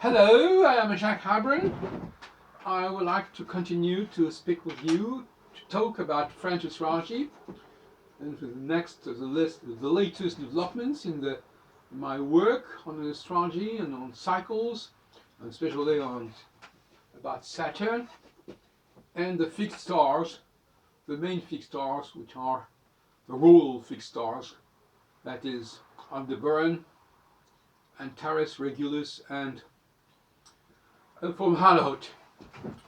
Hello, I am Jacques Halbronn. I would like to continue to speak with you to talk about French astrology and the latest developments in my work on astrology and on cycles, and especially about Saturn and the fixed stars, the main fixed stars, which are the rural fixed stars, that is Aldebaran, Antares, Regulus, and from Halot.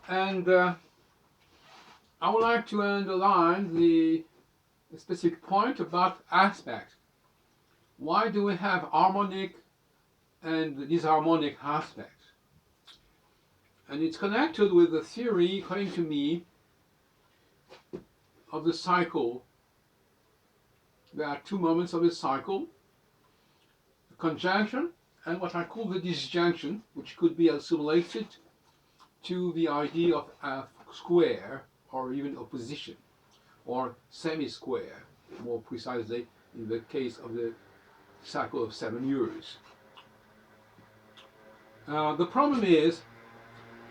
And I would like to underline the specific point about aspects. Why do we have harmonic and disharmonic aspects? And it's connected with the theory, according to me, of the cycle. There are two moments of the cycle: the conjunction and what I call the disjunction, which could be assimilated to the idea of a square or even opposition or semi-square, more precisely in the case of the cycle of 7 years. The problem is,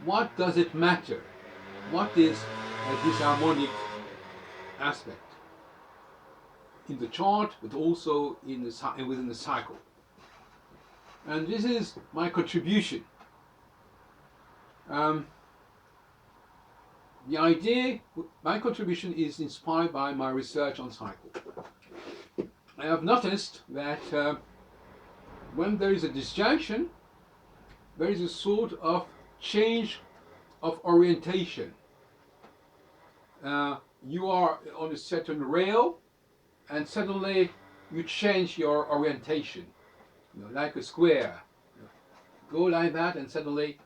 what does it matter? What is a disharmonic aspect in the chart, but also within the cycle? And this is my contribution. My contribution is inspired by my research on cycle. I have noticed that when there is a disjunction, there is a sort of change of orientation. You are on a certain rail, and suddenly you change your orientation. Like a square. Go like that, and suddenly,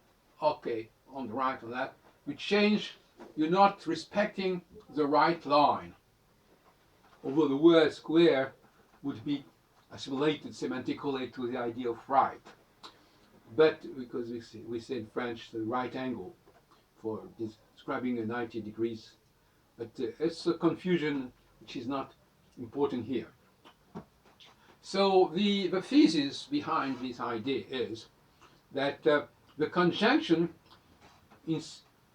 okay, on the right, on that, you change. You're not respecting the right line. Although the word square would be assimilated semantically to the idea of right. But because we say in French the right angle for describing a 90 degrees. But it's a confusion which is not important here. So the thesis behind this idea is that the conjunction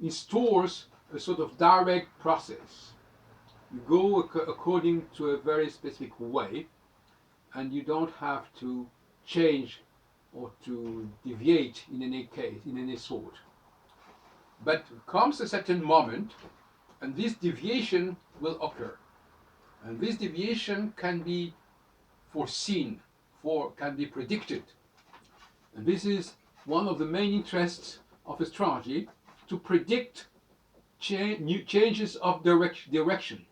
instaurs a sort of direct process. You go according to a very specific way, and you don't have to change or to deviate in any case, in any sort. But comes a certain moment, and this deviation will occur. And this deviation can be foreseen, can be predicted. And this is one of the main interests of astrology, to predict new changes of direction.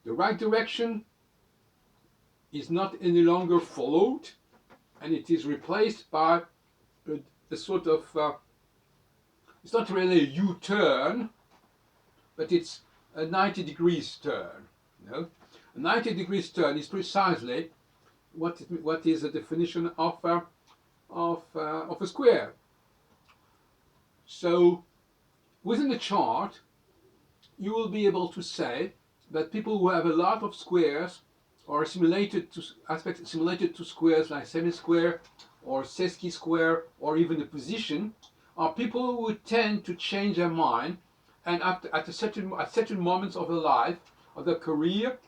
The right direction is not any longer followed, and it is replaced by a sort of, it's not really a U-turn, but it's a 90 degrees turn. A 90 degrees turn is precisely what is the definition of a square. So within the chart, you will be able to say that people who have a lot of squares or aspects assimilated to squares like semi-square or sesqui square or even a position are people who tend to change their mind, and at certain moments of their life, of their career,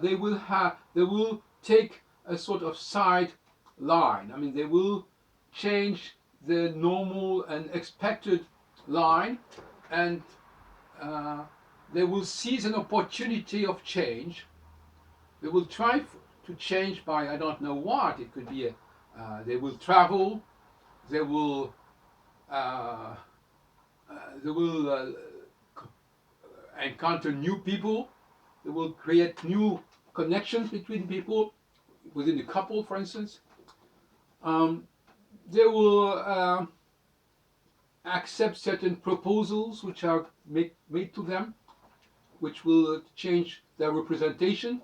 they will take a sort of side line. I mean, they will change the normal and expected line, and they will seize an opportunity of change. They will try to change by, I don't know what. It could be they will travel. They will encounter new people. They will create new connections between people within a couple, for instance. They will accept certain proposals which are made to them, which will change their representation.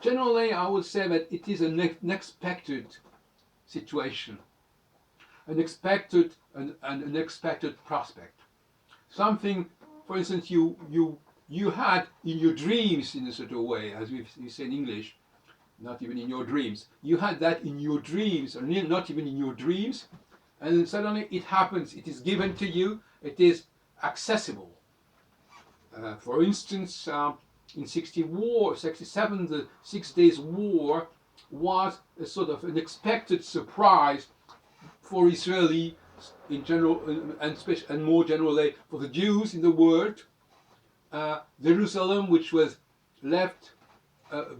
Generally, I would say that it is an unexpected situation, an unexpected prospect. Something, for instance, you had in your dreams, in a sort of way, as we say in English, not even in your dreams. You had that in your dreams, or not even in your dreams, and then suddenly it happens, it is given to you, it is accessible. For instance, in 67, the 6 Days War was a sort of an expected surprise for Israeli in general, and more generally for the Jews in the world. Jerusalem, which was left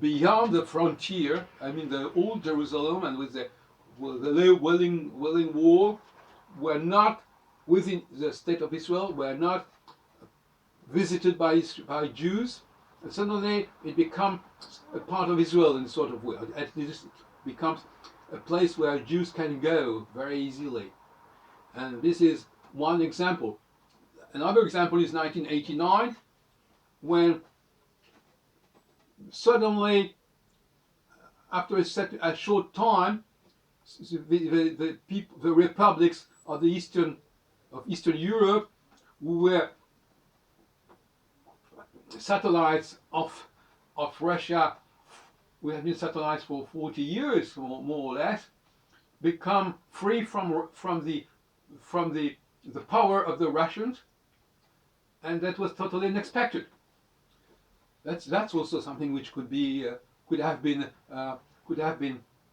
beyond the frontier, I mean the old Jerusalem and with the Wailing Wall, were not within the state of Israel, were not visited by Jews, and suddenly it becomes a part of Israel in a sort of way. At least it becomes a place where Jews can go very easily. And this is one example. Another example is 1989, when suddenly, after a short time, the republics of Eastern Europe, who were satellites of Russia, we have been satellites for 40 years, more or less, become free from the power of the Russians, and that was totally unexpected. That's also something which could have been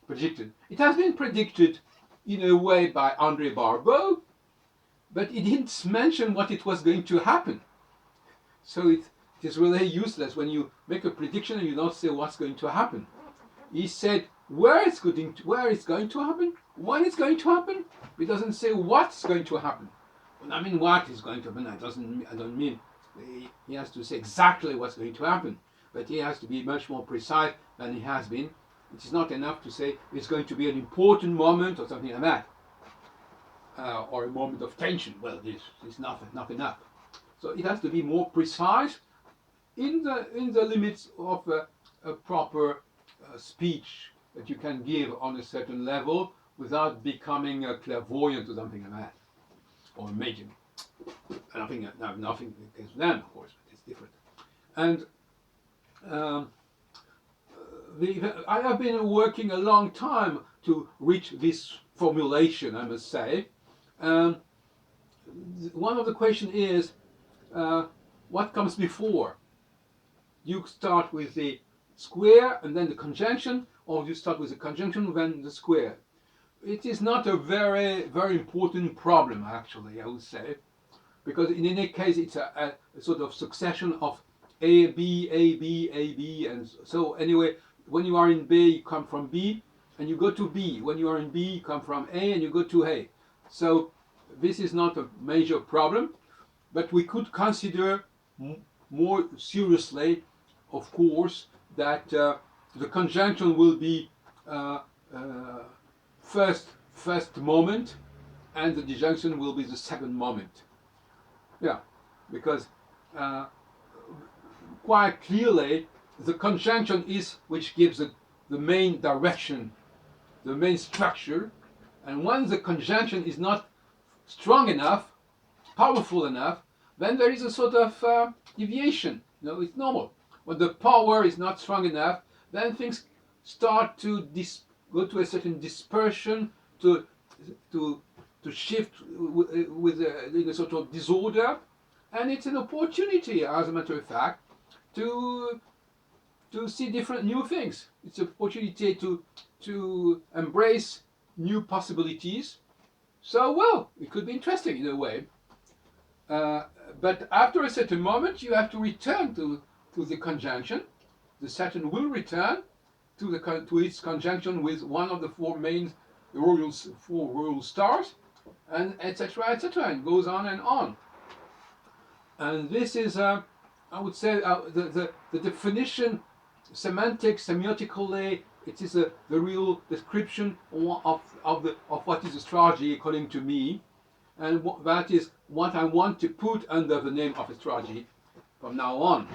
predicted. It has been predicted in a way by André Barbeau, but he didn't mention what it was going to happen. So it is really useless when you make a prediction and you don't say what's going to happen. He said where it's going to happen, when it's going to happen. He doesn't say what's going to happen. Well, I mean, what is going to happen? I don't mean he has to say exactly what's going to happen, but he has to be much more precise than he has been. It is not enough to say it's going to be an important moment or something like that, or a moment of tension. Well, this is not enough. So it has to be more precise in the limits of a proper speech that you can give on a certain level without becoming a clairvoyant or something like that, or a medium. Nothing against them, of course, but it's different. And I have been working a long time to reach this formulation, I must say. One of the questions is, what comes before? You start with the square and then the conjunction, or you start with the conjunction then the square. It is not a very, very important problem, actually, I would say, because in any case it's a sort of succession of A, B, A, B, A, B, and so anyway, when you are in B, you come from B, and you go to B. When you are in B, you come from A, and you go to A. So this is not a major problem, but we could consider more seriously, of course, that the conjunction will be first moment, and the disjunction will be the second moment. Yeah, because quite clearly the conjunction is which gives the main direction, the main structure, and when the conjunction is not strong enough, powerful enough, then there is a sort of deviation. It's normal. When the power is not strong enough, then things start to go to a certain dispersion, to shift with a sort of disorder, and it's an opportunity, as a matter of fact, to see different new things. It's an opportunity to embrace new possibilities. So, well, it could be interesting in a way. But after a certain moment, you have to return to the conjunction. The Saturn will return to its conjunction with one of the four royal stars, and etc., etc., and goes on and on. And this is, I would say, the definition, semiotically, it is the real description of what is astrology, according to me, and that is what I want to put under the name of astrology from now on.